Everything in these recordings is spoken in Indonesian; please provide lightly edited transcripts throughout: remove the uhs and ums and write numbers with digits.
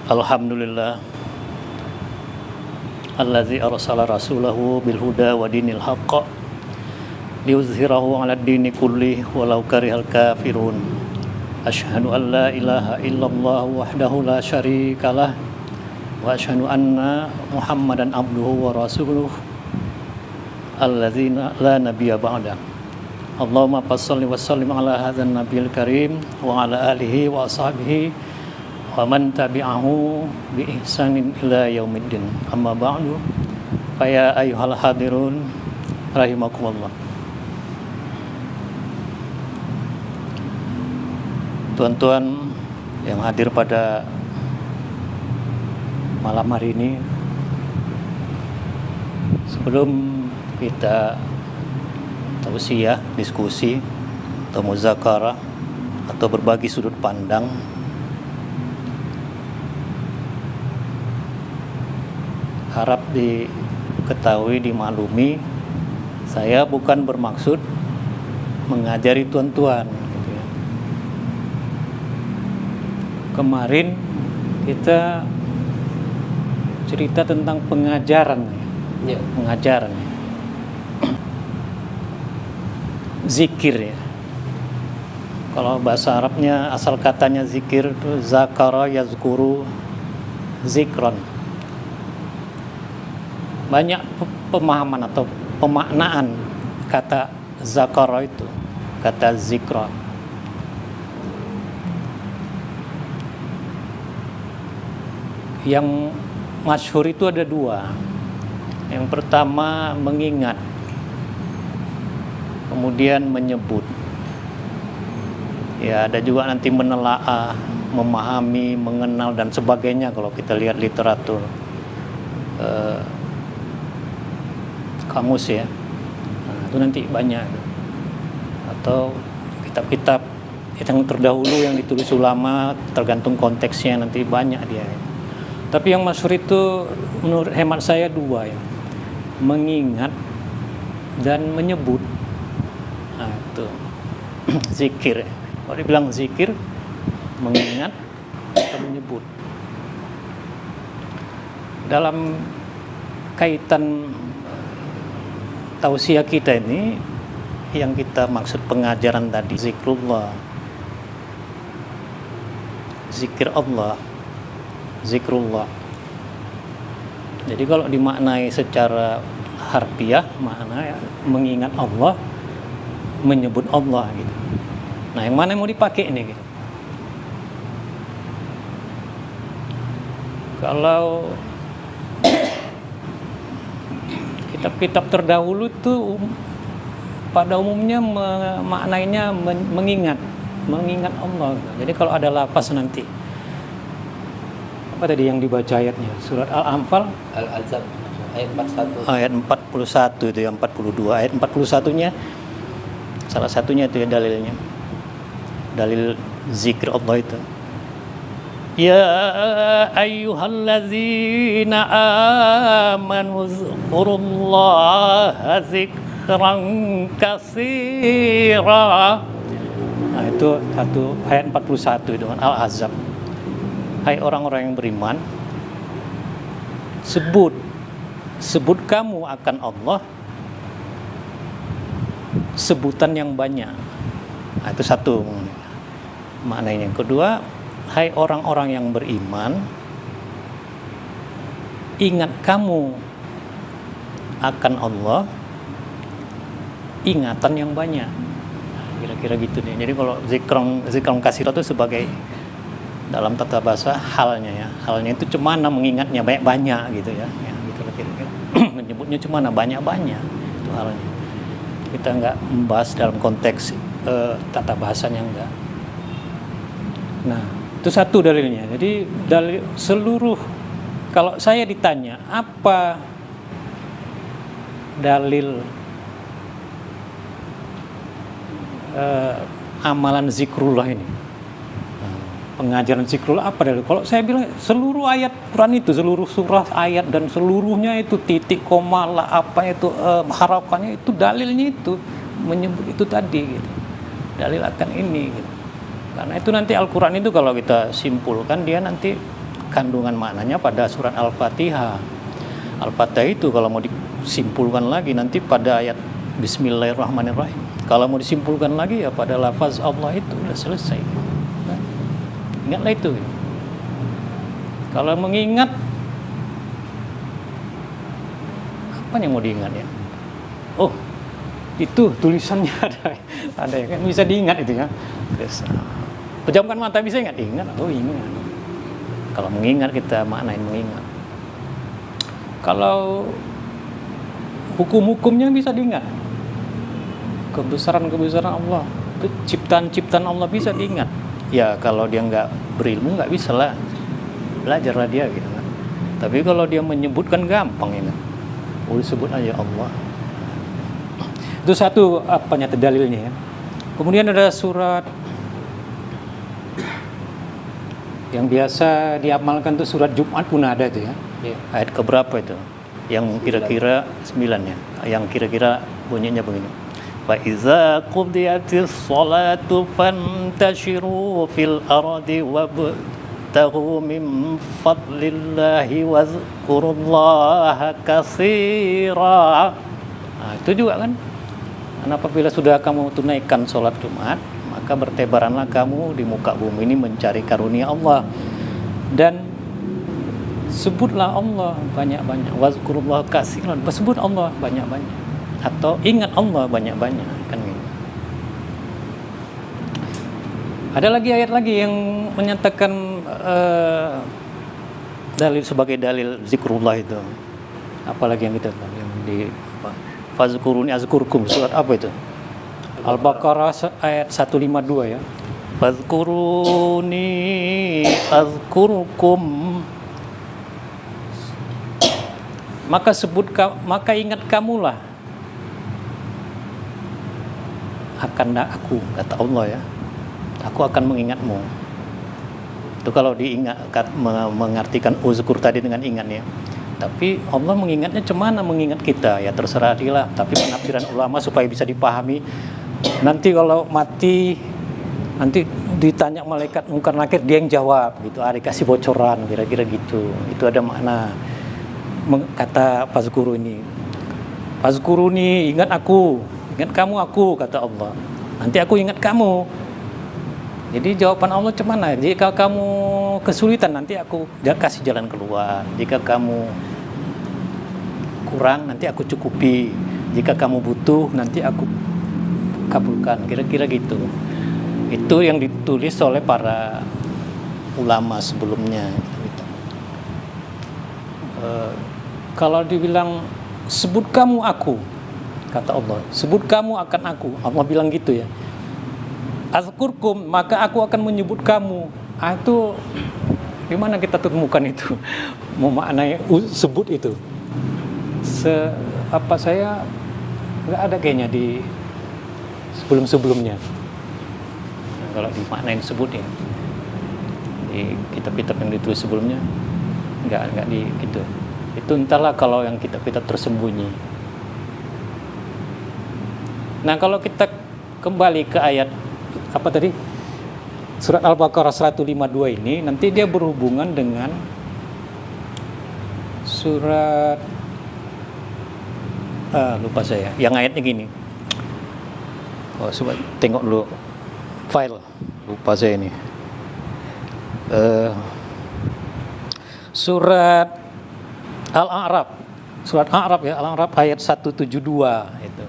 Alhamdulillah allazi arsala rasulahu bil huda wa dinil haqq liyuzhirahu 'alad dini kulli walau karihal kafirun. Asyhadu an la ilaha illallah wahdahu la syarikalah wa asyhadu anna Muhammadan abduhu wa rasuluh allazi la nabiyya ba'da. Allahumma shalli wa sallim ala hadzal nabiyil karim wa ala alihi wa ashabihi wa man tabi'ahu bi ihsanin ila yaumiddin. Amma ba'du, fa ya ayyuhal hadirun rahimakumullah. Tuan-tuan yang hadir pada malam hari ini, sebelum kita tausiah, diskusi atau muzakarah atau berbagi sudut pandang, harap diketahui, dimaklumi, saya bukan bermaksud mengajari tuan-tuan gitu ya. Kemarin kita cerita tentang pengajaran ya. Pengajaran ya. Zikir ya. Kalau bahasa Arabnya asal katanya zikir itu zakara yazkuru zikron. Banyak pemahaman atau pemaknaan kata zakara itu, kata zikra. Yang masyhur itu ada dua. Yang pertama mengingat, kemudian menyebut. Ya, ada juga nanti menelaah, memahami, mengenal dan sebagainya kalau kita lihat literatur kamus ya. Nah, itu nanti banyak. Atau kitab-kitab yang terdahulu yang ditulis ulama, tergantung konteksnya nanti banyak dia. Tapi yang masyhur itu menurut hemat saya dua ya. Mengingat dan menyebut. Nah, itu zikir. Kalau dibilang zikir, mengingat atau menyebut. Dalam kaitan tausiah kita ini, yang kita maksud pengajaran tadi, zikrullah, zikir Allah, zikrullah. Jadi kalau dimaknai secara harfiah, makna ya, mengingat Allah, menyebut Allah gitu. Nah, yang mana yang mau dipakai ini gitu? Kalau kitab-kitab terdahulu itu pada umumnya maknanya mengingat Allah. Jadi kalau ada lafaz nanti, apa tadi yang dibaca ayatnya? Surat Al-Anfal, Al-Ahzab ayat 41. Ayat 41 itu yang 42. Ayat 41-nya salah satunya itu ya dalilnya. Dalil zikir Allah itu. Ya ayyuhallazina amanu zkurullaha zikran katsira. Nah, itu satu ayat 41 itu kan Al-Ahzab. Hai orang-orang yang beriman, sebut kamu akan Allah sebutan yang banyak. Nah, itu satu maknanya. Yang kedua, hai orang-orang yang beriman, ingat kamu akan Allah ingatan yang banyak. Kira-kira gitu nih. Jadi kalau zikron kasirah itu sebagai dalam tata bahasa halnya ya. Halnya itu cemana mengingatnya banyak-banyak gitu ya. Ya gitu kira-kira. Menyebutnya cemana banyak-banyak itu halnya. Kita nggak membahas dalam konteks tata bahasanya enggak. Nah, itu satu dalilnya. Jadi dalil seluruh, kalau saya ditanya apa dalil amalan zikrullah ini, pengajaran zikrullah apa dalil? Kalau saya bilang seluruh ayat Quran itu, seluruh surah ayat dan seluruhnya itu titik koma lah apa itu harapannya itu dalilnya itu menyebut itu tadi gitu. Dalil akan ini gitu. Karena itu nanti Al-Quran itu kalau kita simpulkan dia nanti kandungan maknanya pada surat Al-Fatihah. Al-Fatihah itu kalau mau disimpulkan lagi nanti pada ayat Bismillahirrahmanirrahim. Kalau mau disimpulkan lagi ya pada lafaz Allah itu udah selesai. Nah, ingatlah itu. Kalau mengingat apa yang mau diingat ya? Oh, itu tulisannya ada ya kan bisa diingat itu ya. Pejamkan mata bisa ingat? Oh ingat. Kalau mengingat kita maknain mengingat. Kalau hukum-hukumnya bisa diingat. Kebesaran-kebesaran Allah, ciptaan-ciptaan Allah bisa diingat. Ya kalau dia nggak berilmu nggak bisa lah, belajarlah dia gitu kan. Tapi kalau dia menyebutkan gampang ini, sebut aja Allah. Itu satu apanya dalilnya ya. Kemudian ada surat yang biasa diamalkan tuh surat Jumat pun ada tuh ya. Ayat keberapa itu? Yang kira-kira 9 ya. Yang kira-kira bunyinya begini. Fa iza qudiyatis salatu fantashiru fil ardi wabtaghu min fadlillahi wazkurullaha katsira. Nah, itu juga kan. Dan apabila sudah kamu tunaikan sholat Jumat, maka bertebaranlah kamu di muka bumi ini mencari karunia Allah dan sebutlah Allah banyak-banyak. Wazkurullaha katsiran. Sebut Allah banyak-banyak. Atau ingat Allah banyak-banyak kan gitu. Ada lagi ayat lagi yang menyatakan dalil sebagai dalil zikrullah itu. Apalagi yang kita yang di fazkuruni azkurkum, surat apa itu? Al-Baqarah ayat 152 ya. Fazkuruni azkurkum. Maka ingat kamulah akan aku, kata Allah ya, aku akan mengingatmu. Itu kalau diingat, mengartikan uzkur tadi dengan ingat ya. Tapi Allah mengingatnya cemana mengingat kita ya terserah dia lah. Tapi penafsiran ulama supaya bisa dipahami. Nanti kalau mati, nanti ditanya malaikat mungkar nakir dia yang jawab gitu. Dikasih bocoran kira-kira gitu. Itu ada makna kata fazkuru ini. Fazkuruni, ingat aku. Ingat kamu aku, kata Allah. Nanti aku ingat kamu. Jadi jawaban Allah cemana? Jika kamu kesulitan, nanti aku kasih jalan keluar. Jika kamu kurang, nanti aku cukupi. Jika kamu butuh, nanti aku kabulkan. Kira-kira gitu. Itu yang ditulis oleh para ulama sebelumnya. Gitu. Kalau dibilang sebut kamu aku, kata Allah, sebut kamu akan aku. Allah bilang gitu ya. Azkurkum, maka aku akan menyebut kamu. Itu di mana kita temukan itu? Memaknai sebut itu. Saya nggak ada kayaknya di sebelum-sebelumnya. Nah, kalau dimaknain sebut ya di kitab-kitab yang ditulis sebelumnya nggak di gitu. Itu entahlah kalau yang kitab-kitab tersembunyi. Nah kalau kita kembali ke ayat apa tadi? Surat Al-Baqarah 152 ini nanti dia berhubungan dengan surat lupa saya. Yang ayatnya gini. Oh, coba tengok dulu file. Lupa saya ini. Surat Al-A'raf. Surat Al-A'raf ya, Al-A'raf ayat 172 itu.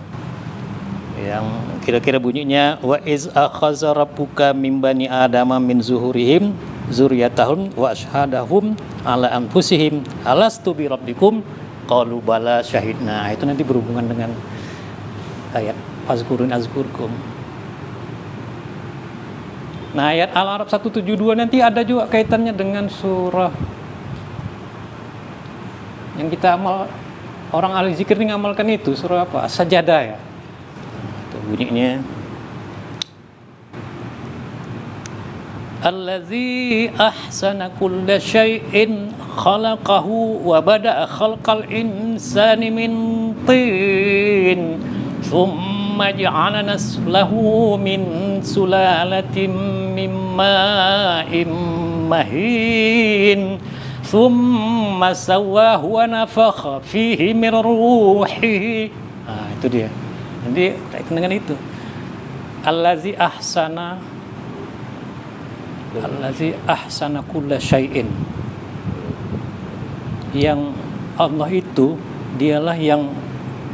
Yang kira-kira bunyinya wa iz akhadha rabbuka min bani adama min zuhurihim zurriyatahum wa ashhadahum ala anfusihim alastu bi rabbikum qalu bala syahidna. Itu nanti berhubungan dengan ayat fazkurun azkurkum. Nah, ayat Al-A'raf 172 nanti ada juga kaitannya dengan surah yang kita amal, orang ahli zikir ini ngamalkan itu surah apa? As-Sajdah ya. Bunyinya Allazi ahsana kulla syai'in khalaqahu wa bada'a khalqal insani min tin thumma ja'ala naslahu min sulalatin min ma'in mahin Tsumma sawwahu wa nafakha fihi min ruhihi. Itu dia. Nanti kaitan dengan itu. Allazi ahsana kulla syai'in. Yang Allah itu dialah yang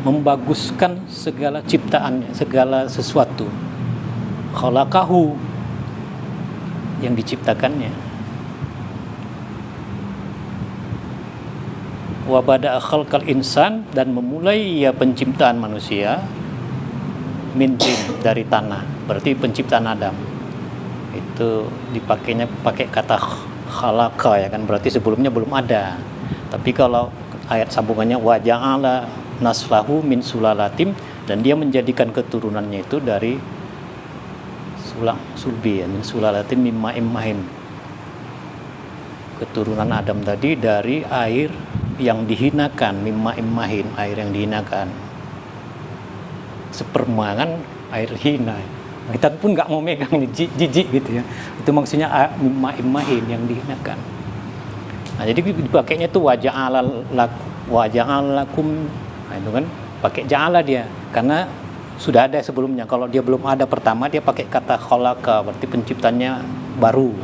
membaguskan segala ciptaannya, segala sesuatu. Khalaqahu, yang diciptakannya. Wa bada'a khalqal insan, dan memulai ia penciptaan manusia min tin, dari tanah. Berarti penciptaan Adam. Itu dipakainya pakai kata khalaqa ya kan, berarti sebelumnya belum ada. Tapi kalau ayat sambungannya wa ja'ala naslahu min sulalatim, dan dia menjadikan keturunannya itu dari sulbi ya, min sulalatim mimma immahin. Keturunan Adam tadi dari air yang dihinakan, mimma immahin, air yang dihinakan. Sperma kan air hina. Kita pun nggak mau megang, jijik gitu ya. Itu maksudnya mimma immahin, yang dihinakan. Nah, jadi dipakainya itu waja'ala lakum. Nah, itu kan pakai ja'ala dia, karena sudah ada sebelumnya. Kalau dia belum ada pertama, dia pakai kata khalaqa, berarti penciptanya baru.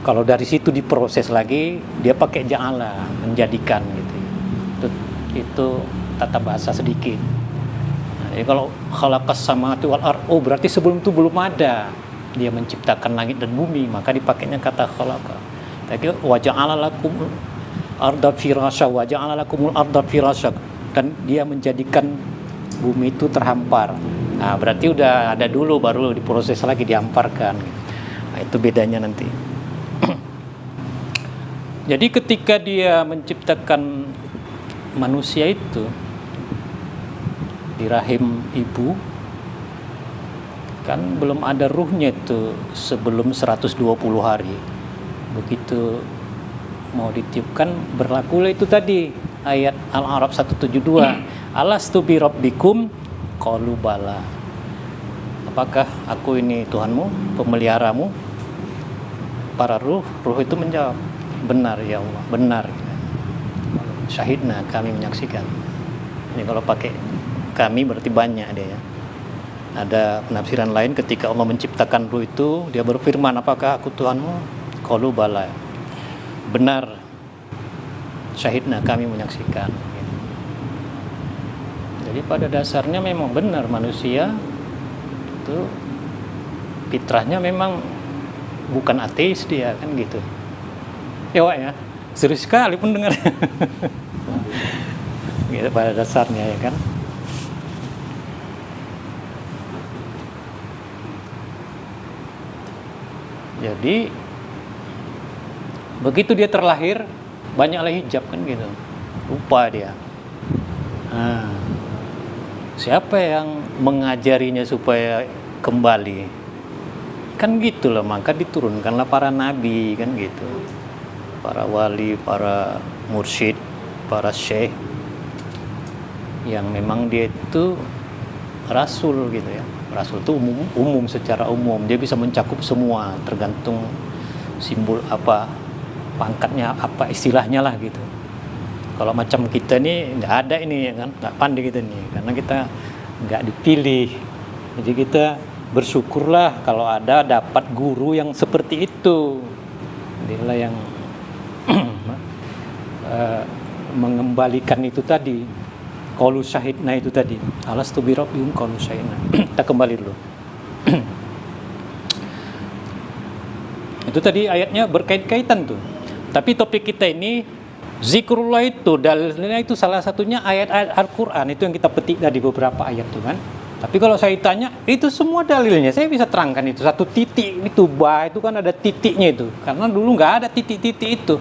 Kalau dari situ diproses lagi, dia pakai ja'ala, menjadikan gitu. Itu tata bahasa sedikit. Nah, jadi kalau khalaqas samawati wal ardh, berarti sebelum itu belum ada. Dia menciptakan langit dan bumi, maka dipakainya kata khalaqa. Tapi wa ja'ala lakumul arda firasya, wa ja'ala lakumul arda firasya, dan dia menjadikan bumi itu terhampar. Nah, berarti udah ada dulu, baru diproses lagi, dihamparkan. Nah, itu bedanya nanti. Jadi ketika dia menciptakan manusia itu di rahim ibu, kan belum ada ruhnya itu sebelum 120 hari. Begitu mau ditiupkan, berlakulah itu tadi ayat Al-A'raf 172. Alastu bi rabbikum qalu bala. Apakah aku ini Tuhanmu, pemeliharamu? Para ruh itu menjawab, benar ya Allah, benar. Syahidna, kami menyaksikan. Ini kalau pakai kami berarti banyak dia ya. Ada penafsiran lain, ketika Allah menciptakan ruh itu, dia berfirman, apakah aku Tuhanmu? Qalu bala. Benar. Syahidna, kami menyaksikan. Jadi pada dasarnya memang benar, manusia itu fitrahnya memang bukan ateis dia, kan gitu. Ya Wak ya, serius sekali pendengar. Gitu pada dasarnya ya kan. Jadi begitu dia terlahir, banyaklah hijab kan gitu. Lupa dia. Nah, siapa yang mengajarinya supaya kembali? Kan gitulah, maka diturunkanlah para nabi kan gitu. Para wali, para mursyid, para syekh, yang memang dia itu rasul gitu ya. Rasul itu umum secara umum, dia bisa mencakup semua, tergantung simbol apa, pangkatnya apa, istilahnya lah gitu. Kalau macam kita nih nggak ada ini ya kan, nggak pandai kita nih, karena kita nggak dipilih. Jadi kita bersyukurlah kalau ada dapat guru yang seperti itu. Dialah yang mengembalikan itu tadi, qalu syahidna itu tadi, alastu bi rabbikum qalu syahidna. Kita kembali dulu. Itu tadi ayatnya berkait-kaitan tuh. Tapi topik kita ini zikrullah, itu dalilnya itu salah satunya ayat-ayat Al-Qur'an itu yang kita petik dari beberapa ayat tuh kan. Tapi kalau saya tanya, itu semua dalilnya saya bisa terangkan itu. Satu titik itu ba itu kan ada titiknya itu. Karena dulu nggak ada titik-titik itu,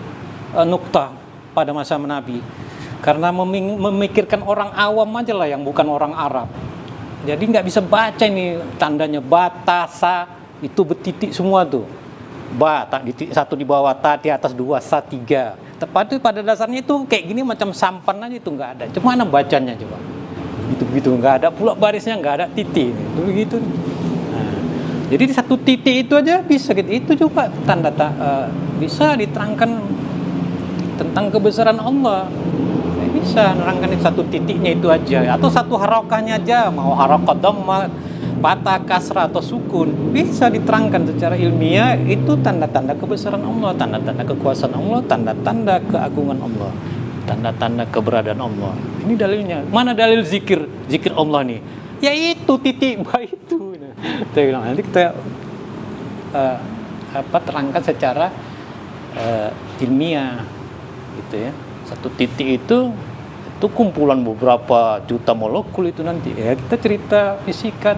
nuktah pada masa Nabi. Karena memikirkan orang awam aja lah, yang bukan orang Arab. Jadi nggak bisa baca ini tandanya batasa, itu bertitik semua tuh. Ba, titik satu di bawah, ta di atas, dua, sa, tiga. Tepat itu pada dasarnya itu kayak gini, macam sampan aja, itu nggak ada. Cuma mana bacanya coba? Gitu nggak ada pula barisnya, nggak ada titik. Itu begitu. Nah, jadi di satu titik itu aja bisa gitu. Itu juga bisa diterangkan tentang kebesaran Allah. Saya bisa nerangkan satu titiknya itu aja, atau satu harokahnya aja, mau harokat dhammah, patah, kasrah atau sukun, bisa diterangkan secara ilmiah. Itu tanda-tanda kebesaran Allah, tanda-tanda kekuasaan Allah, tanda-tanda keagungan Allah, tanda-tanda keberadaan Allah. Ini dalilnya. Mana dalil zikir Allah nih? Yaitu titik bah itu. Nanti kita terangkan secara ilmiah gitu ya. Satu titik itu kumpulan beberapa juta molekul itu nanti ya, kita cerita fisika,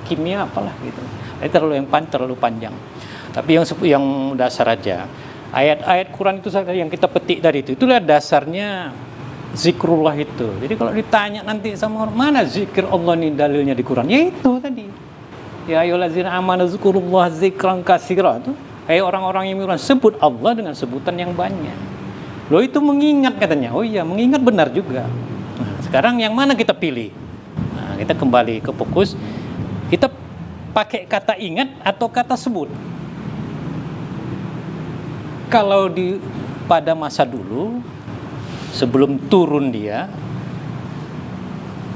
kimia apalah gitu. Ini terlalu panjang. Tapi yang dasar aja. Ayat-ayat Quran itu yang kita petik dari itulah dasarnya zikrullah itu. Jadi kalau ditanya nanti sama orang, mana zikir Allah nih dalilnya di Quran? Ya itu tadi. Ya ayyuhallazina amanu zkurullaha dzikran katsira. Hai orang-orang yang beriman, sebut Allah dengan sebutan yang banyak. Loh itu mengingat katanya. Oh iya, mengingat benar juga. Nah, sekarang yang mana kita pilih? Nah, kita kembali ke fokus. Kita pakai kata ingat atau kata sebut? Kalau pada masa dulu, sebelum turun dia,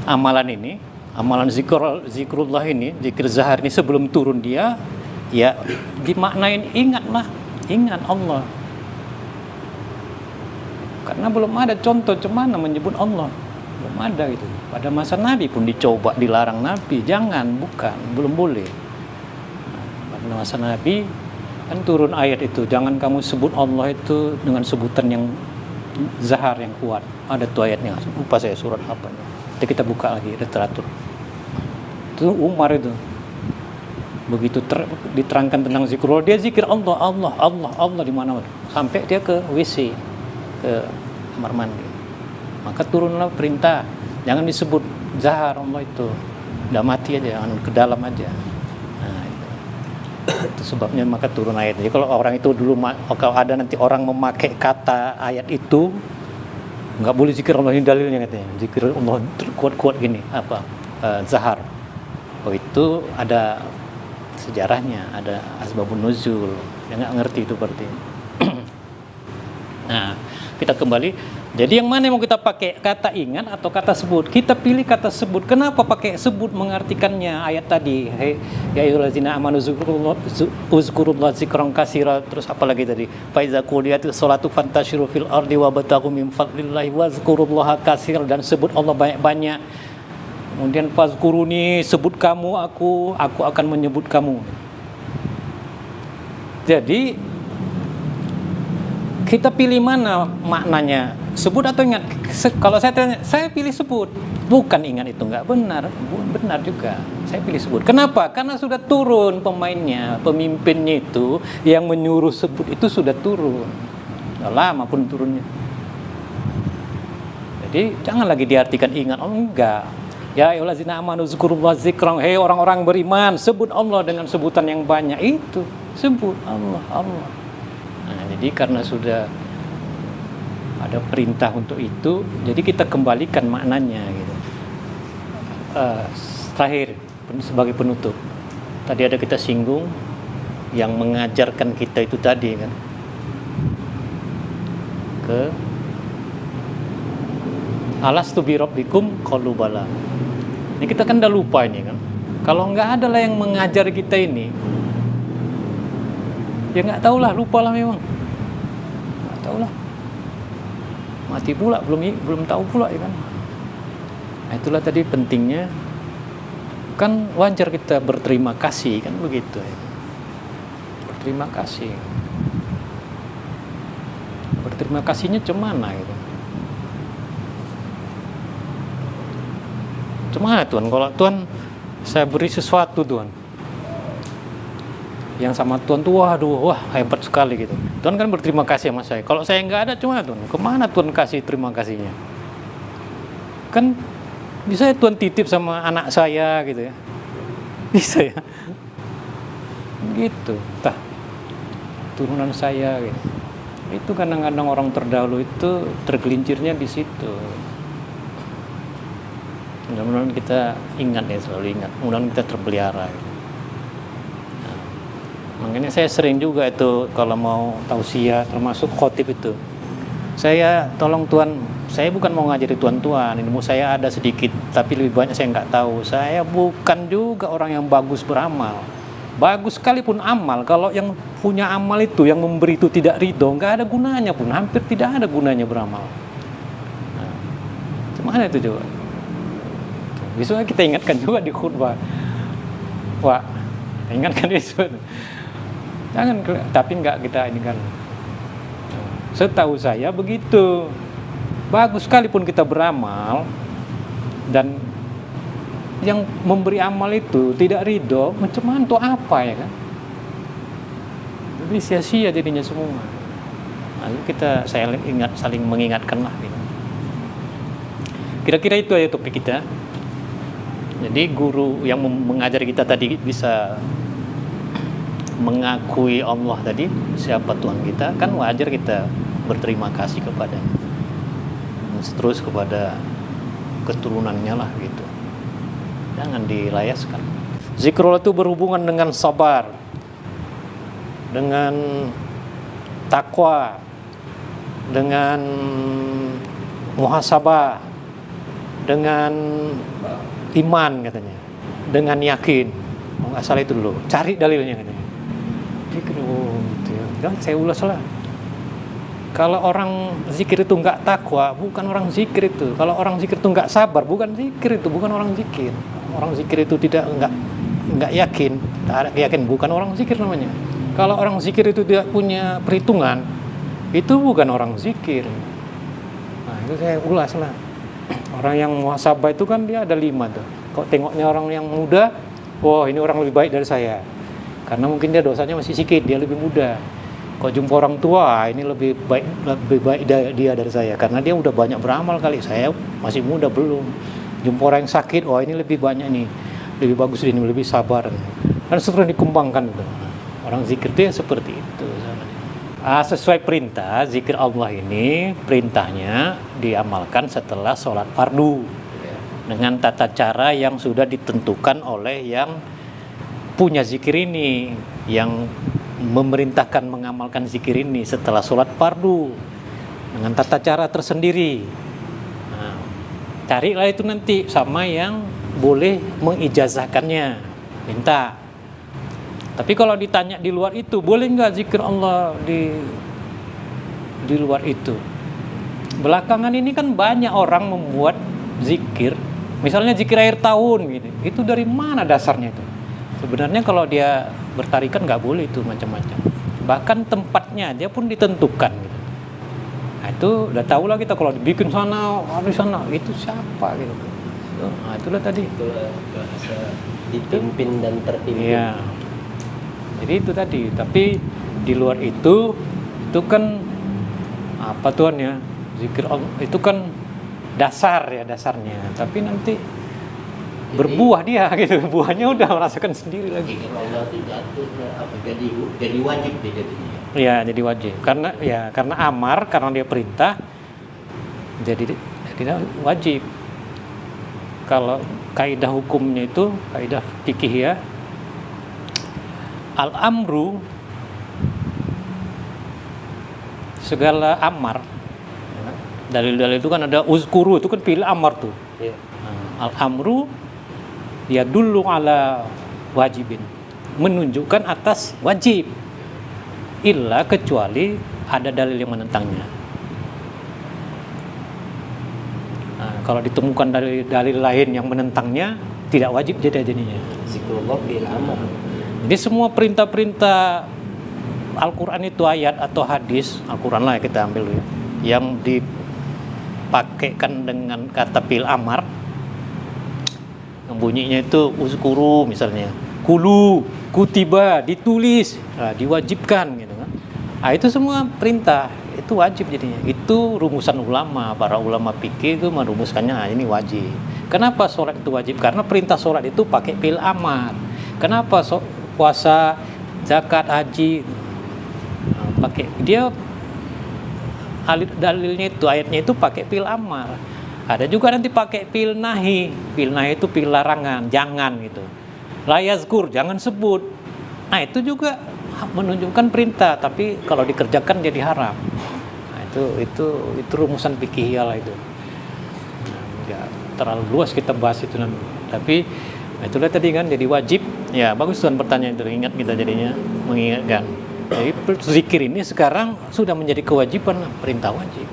amalan zikrullah ini, zikir zahar ini sebelum turun dia, ya dimaknain ingatlah, ingat Allah. Karena belum ada contoh cemana menyebut Allah, belum ada gitu. Pada masa Nabi pun dicoba, dilarang Nabi, belum boleh. Pada masa Nabi kan turun ayat itu, jangan kamu sebut Allah itu dengan sebutan yang zahar, yang kuat. Ada tuh ayatnya, lupa saya surat apanya. Nanti kita buka lagi, literatur. Itu Umar itu, begitu diterangkan tentang zikrullah, dia zikir Allah di mana-mana, sampai dia ke WC, ke kamar mandi. Maka turunlah perintah, jangan disebut zahar Allah itu, udah mati aja, jangan ke dalam aja. Nah, itu sebabnya maka turun ayat. Jadi kalau orang itu dulu, kalau ada nanti orang memakai kata ayat itu, nggak boleh zikir Allah, ini dalilnya katanya, zikir Allah kuat-kuat gini, zahar. Oh itu ada sejarahnya, ada asbabun nuzul. Dia nggak ngerti itu berarti. Nah, kita kembali. Jadi yang mana yang mau kita pakai, kata ingat atau kata sebut? Kita pilih kata sebut. Kenapa pakai sebut mengartikannya ayat tadi? Ya ayyuhallazina amanu uzkurullaha dzikran katsira. Terus apa lagi tadi? Fa iza qudiyatis sholatu fantashiru fil ardi wabtaghu min fadlillahi wazkurullaha katsira, dan sebut Allah banyak-banyak. Kemudian fazkuruni, sebut kamu, aku akan menyebut kamu. Jadi kita pilih mana maknanya, sebut atau ingat? Kalau saya tanya, saya pilih sebut, bukan ingat. Itu nggak benar, benar juga. Saya pilih sebut. Kenapa? Karena sudah turun pemainnya, pemimpinnya itu yang menyuruh sebut itu sudah turun. Sudah lama pun turunnya. Jadi jangan lagi diartikan ingat. Oh enggak. Ya ayyuhallazina amanu dzkurullaha dzikran. Hei orang-orang beriman, sebut Allah dengan sebutan yang banyak. Itu sebut Allah. Nah, jadi karena sudah ada perintah untuk itu, jadi kita kembalikan maknanya gitu. Terakhir sebagai penutup, tadi ada kita singgung yang mengajarkan kita itu tadi kan, ke alastu bi rabbikum qalu bala. Ini kita kan udah lupa ini kan. Kalau nggak ada lah yang mengajar kita ini, ya nggak tahu lah, lupa lah memang, nggak tahu lah, mati pula, belum tahu pula ya kan. Nah, itulah tadi pentingnya kan, wajar kita berterima kasih kan, begitu ya. Berterima kasihnya cemana gitu. Cemana Tuhan, kalau Tuhan saya beri sesuatu Tuhan yang sama Tuhan tuh, wah hebat sekali gitu. Tuhan kan berterima kasih sama saya. Kalau saya nggak ada, cuma Tuhan, kemana Tuhan kasih terima kasihnya? Kan bisa ya Tuhan titip sama anak saya gitu ya, bisa ya, gitu. Turunan saya gitu. Itu kadang-kadang orang terdahulu itu tergelincirnya di situ. Mudah-mudahan kita ingat ya, selalu ingat. Mudah-mudahan kita terpelihara gitu. Makanya saya sering juga itu kalau mau tausiah, termasuk khotib itu, Saya tolong Tuhan, saya bukan mau ngajari Tuan-tuan, ilmu saya ada sedikit, tapi lebih banyak saya nggak tahu. Saya bukan juga orang yang bagus beramal. Bagus sekalipun amal, kalau yang punya amal itu, yang memberi itu tidak ridho, nggak ada gunanya pun, hampir tidak ada gunanya beramal. Nah, gimana itu coba? Besoknya kita ingatkan juga di khutbah. Wah, ingatkan itu. Jangan, tapi nggak kita ini kan. Setahu saya begitu. Bagus sekalipun kita beramal dan yang memberi amal itu tidak ridho, macam mana untuk apa ya kan? Jadi sia-sia jadinya semua. Lalu saya saling mengingatkan lah. Gitu. Kira-kira itu aja topik kita. Jadi guru yang mengajar kita tadi bisa mengakui Allah tadi, siapa Tuhan kita, kan wajar kita berterima kasih kepadanya, terus kepada keturunannya lah gitu. Jangan dilayaskan. Zikrullah itu berhubungan dengan sabar, dengan takwa, dengan muhasabah, dengan iman katanya, dengan yakin. Oh, nggak salah itu dulu. Cari dalilnya katanya. Jangan saya ulas lah. Kalau orang zikir itu nggak takwa, bukan orang zikir itu. Kalau orang zikir itu nggak sabar, bukan zikir itu, bukan orang zikir. Orang zikir itu nggak yakin, tak ada keyakinan, bukan orang zikir namanya. Kalau orang zikir itu tidak punya perhitungan, itu bukan orang zikir. Nah itu saya ulas lah. Orang yang muhasabah itu kan dia ada 5 tuh. Kok tengoknya orang yang muda, wah ini orang lebih baik dari saya. Karena mungkin dia dosanya masih sedikit, dia lebih muda. Kok jumpa orang tua, ini lebih baik dia dari saya. Karena dia udah banyak beramal kali, saya masih muda belum. Jumpa orang yang sakit, wah ini lebih banyak nih, lebih bagus ini, lebih sabar. Kan seterusnya dikembangkan itu. Orang zikir itu ya seperti itu. Sesuai perintah, zikir Allah ini perintahnya diamalkan setelah sholat fardu. Dengan tata cara yang sudah ditentukan oleh yang punya zikir ini, yang memerintahkan mengamalkan zikir ini setelah sholat fardu dengan tata cara tersendiri. Nah, carilah itu nanti sama yang boleh mengijazahkannya, minta. Tapi kalau ditanya di luar itu, boleh nggak zikir Allah di luar itu? Belakangan ini kan banyak orang membuat zikir, misalnya zikir akhir tahun gitu. Itu dari mana dasarnya itu? Sebenarnya kalau dia bertarikan nggak boleh itu macam-macam. Bahkan tempatnya dia pun ditentukan gitu. Nah itu udah tahu lah kita kalau dibikin sana, di sana itu siapa gitu. Nah itulah tadi. Itulah bahasa dipimpin dan terpimpin. Iya. Jadi itu tadi. Tapi di luar itu kan apa Tuhan ya? Zikir Allah itu kan dasar ya dasarnya. Tapi nanti berbuah dia gitu, buahnya udah merasakan sendiri lagi. Allah jadi wajib dia jadinya. Iya, jadi wajib. Karena amar, karena dia perintah, jadi wajib. Kalau kaidah hukumnya itu, kaidah fikih ya, al-amru, segala amar. Dalil-dalil itu kan ada uzkuru, itu kan pilih amar tuh. Ya. Al-amru ya dulu ala wajibin, menunjukkan atas wajib, illa kecuali ada dalil yang menentangnya. Nah, kalau ditemukan dalil lain yang menentangnya, tidak wajib jadinya. Zikrullah bil amal. Jadi semua perintah-perintah Al-Quran itu ayat atau hadis, Al-Quran lah kita ambil ya, yang dipakaikan dengan kata fil amar, yang bunyinya itu uzkuru misalnya, kulu, kutiba, ditulis, nah, diwajibkan gitu kan. Nah, itu semua perintah, itu wajib jadinya. Itu rumusan ulama, para ulama fikih itu merumuskannya, nah, ini wajib. Kenapa sholat itu wajib? Karena perintah sholat itu pakai fil amar. Kenapa puasa, zakat, haji, nah, pakai dia dalilnya itu, ayatnya itu pakai fil amar. Ada juga nanti pakai fil nahi. Fil nahi itu fil larangan, jangan gitu. La yazkur, jangan sebut. Nah, itu juga menunjukkan perintah, tapi kalau dikerjakan jadi haram. Nah, itu Itu rumusan fikih lah itu. Nah, ya, terlalu luas kita bahas itu nanti. Tapi itulah tadi kan jadi wajib. Ya bagus Tuhan pertanyaan itu, ingat kita jadinya mengingatkan. Jadi zikir ini sekarang sudah menjadi kewajiban, perintah wajib.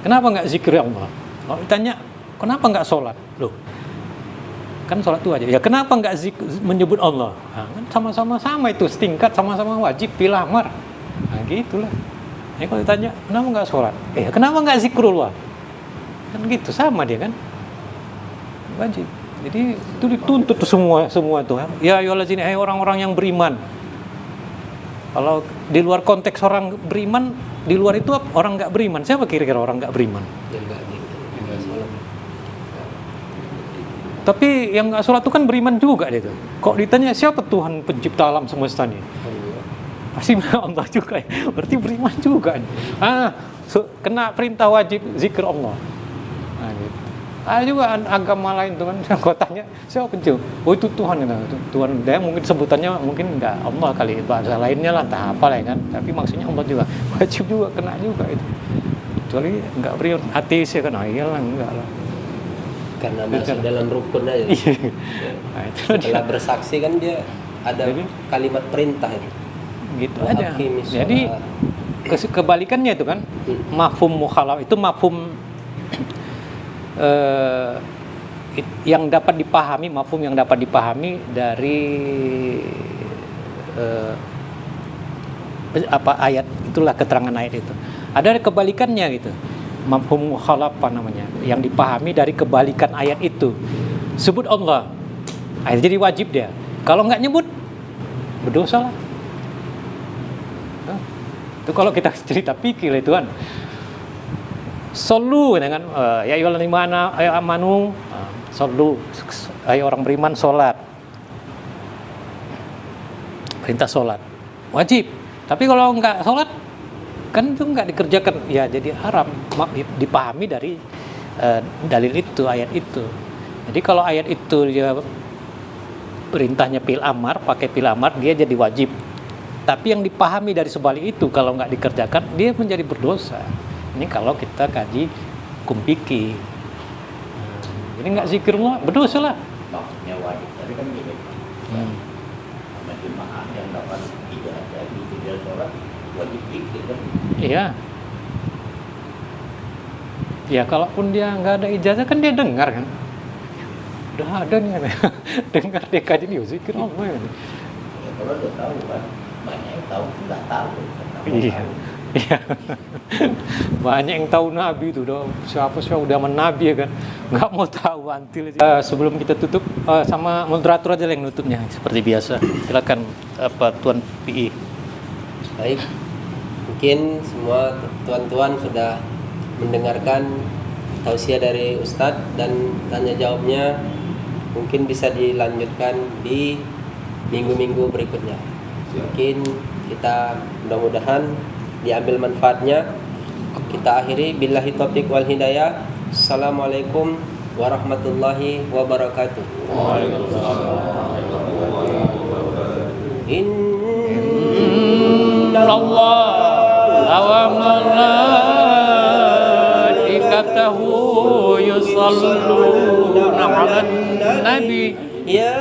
Kenapa nggak zikir Allah? Kalau ditanya kenapa nggak sholat? Loh, kan sholat itu wajib. Ya kenapa nggak menyebut Allah? Nah, kan sama-sama itu setingkat, sama-sama wajib bila amar. Nah gitulah. Ini kalau ditanya kenapa nggak sholat? Kenapa nggak zikrullah? Kan gitu sama dia kan. Wajib. Jadi itu dituntut tuh semua tuh. Ya ayyuhallazina, hai orang-orang yang beriman. Kalau di luar konteks orang beriman, di luar itu orang nggak beriman. Siapa kira-kira orang nggak beriman? Yang nggak sholat. Tapi yang nggak sholat itu kan beriman juga dia tuh. Kok ditanya siapa Tuhan pencipta alam semesta ini? Pasti Allah juga ya. Berarti beriman juga. Kena perintah wajib zikir Allah. Nah, gitu. Ada juga agama lain tuh kan, kau tanya siapa pencipta? Oh itu Tuhan gitu. Tuhan dia mungkin sebutannya mungkin enggak Allah kali, bahasa lainnya lah entah apa lah kan. Tapi maksudnya Allah juga wajib juga, kena juga itu. Kecuali enggak beri ateis ya kan, iyalah enggak lah. Karena masih dalam rukun aja. Nah, itu setelah bersaksi kan dia ada kalimat perintah itu. Gitu aja. Jadi kebalikannya itu kan, mafhum mukhalaf itu mafhum yang dapat dipahami, mafhum yang dapat dipahami dari ayat itulah, keterangan ayat itu. Ada kebalikannya gitu, mafhum mukhalafah namanya, yang dipahami dari kebalikan ayat itu. Sebut Allah, jadi wajib dia. Kalau nggak nyebut, berdosa lah. Itu kalau kita cerita pikir itu kan. Solu dengan ya ayyuhallazina amanu, solu, ayo orang beriman sholat. Perintah sholat wajib. Tapi kalau enggak sholat kan itu enggak dikerjakan, ya jadi haram. Dipahami dari dalil itu, ayat itu. Jadi kalau ayat itu dia perintahnya fil amar, pakai fil amar, dia jadi wajib. Tapi yang dipahami dari sebalik itu kalau enggak dikerjakan dia menjadi berdosa. Ini kalau kita kaji kumpiki. Jadi nggak zikirullah, berdosa lah. Maksudnya wajib, tapi kan gini. Jemaah yang dapat ibadah di tidak sholat wajib zikir kan? Iya. Ya kalaupun dia nggak ada ijazah kan dia dengar kan. Udah ada nih dengar dia kaji dia zikir Allah. Ya, kalau udah tahu kan, banyak yang tahu nggak tahu. Iya. Iya. Banyak yang tahu Nabi itu, siapa udah menabi ya kan, nggak mau tahu antil. Sebelum kita tutup, sama moderator aja yang nutupnya seperti biasa. Silakan Tuan PI. Baik, mungkin semua tuan-tuan sudah mendengarkan tausiah dari Ustadz dan tanya jawabnya mungkin bisa dilanjutkan di minggu-minggu berikutnya. Mungkin kita mudah-mudahan diambil manfaatnya. Kita akhiri billahi taufiq wal hidayah. Assalamualaikum warahmatullahi wabarakatuh. Innallaha wa malaikatahu yusalluna 'alan nabi ya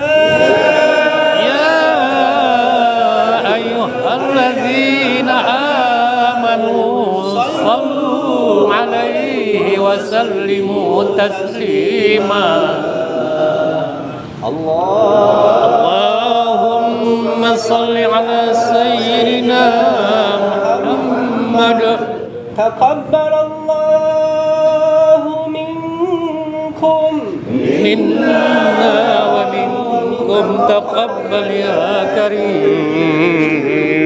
ayyuhallazina sallu alaihi wa sallimu taslima. Allahumma salli ala sayyidina Muhammad. Taqabbalallahu minna wa minkum taqabbal ya karim.